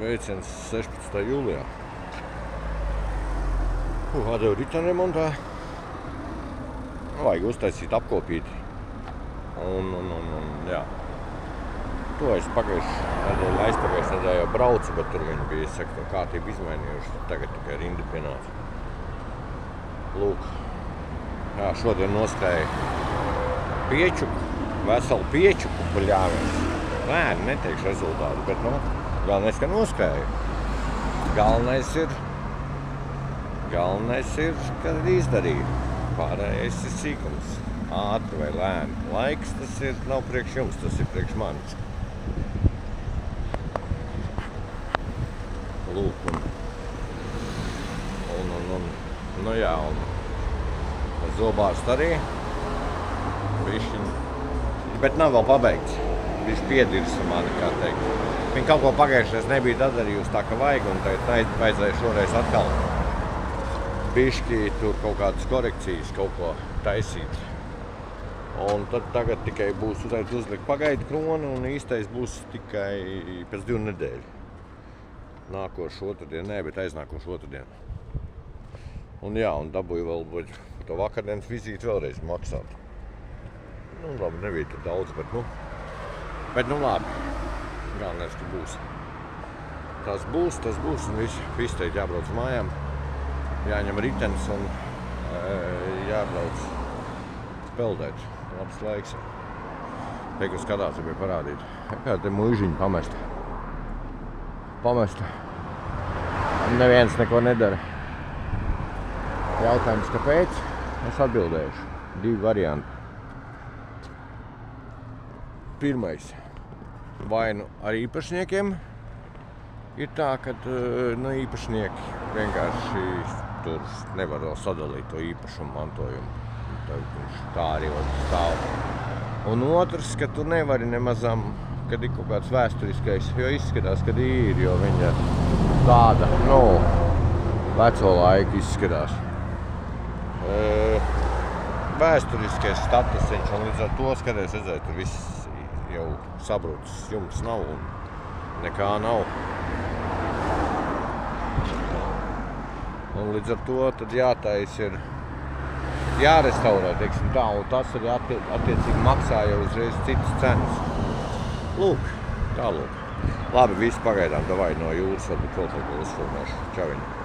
Sveiciens 16. jūlijā. Atdevu riteni remontā. Vajag uztaisīt apkopīti. Jā. To es aizpagājušajā nedēļā jau braucu, bet tur viņi bija, saka, to kārtību izmainījuši. Tagad tikai rinda pienāca. Lūk. Jā, šodien noskrēja piečuku, veselu piečuku paļāvies. Nē, neteikšu rezultātu, bet, galvenais, ka noskrēju. Galvenais ir, kad izdarīju. Pārējais ir sīkums. Ātri vai lēni. Laiks tas ir, nav priekš jums, tas ir priekš manis. Lūk, jā, un zobārst arī. Bišķiņ, bet nav vēl pabeigts. Bišķi piedirsa mani, kā teikt. Viņa kaut ko pagājušais nebija darījusi tā, ka vajag, un tagad vajadzēja šoreiz atkal bišķi tur kaut kādas korekcijas, kaut ko taisīt. Un tad tagad tikai būs uzlikt pagaidu kronu, un īstais būs tikai pēc 2 nedēļu. Nākošu otrdien, bet aiznākošu otrdien. Un jā, un dabūju vēl to vakardienas vizīti vēlreiz maksāt. Labi, nebija tur daudz, bet labi. Galvenais, ka būs. Tas būs, un viss teikt jābrauc mājām. Jāņem ritenis un jābrauc peldēt. Labs laiks. Teiktu skatās, ja bija parādīt. Kā te muižiņi pamesta. Neviens neko nedara. Jautājums, kāpēc? Es atbildēšu. 2 varianti. Pirmais. Vai ar īpašniekiem ir tā, ka īpašnieki vienkārši tur nevar vēl sadalīt to īpašumu mantojumu. Tad viņš tā arī stāv. Un otrs, ka tu nevari nemazam, kad ir kaut kāds vēsturiskais, jo izskatās, kad ir, jo viņa tāda, veco laiku izskatās. Vēsturiskais statusiņš, un līdz ar to skaties, redzēt, tur viss jau sabrucis, jums nav un nekā nav. Un līdz ar to tad jātais ir jārestaurē, teiksim tā, un tas arī attiecīgi maksā jau uzreiz citas cenas. Lūk, tā lūk. Labi, viss pagaidām, davai no jūras, varbūt kaut ko uzfilmēšu. Čau viņu.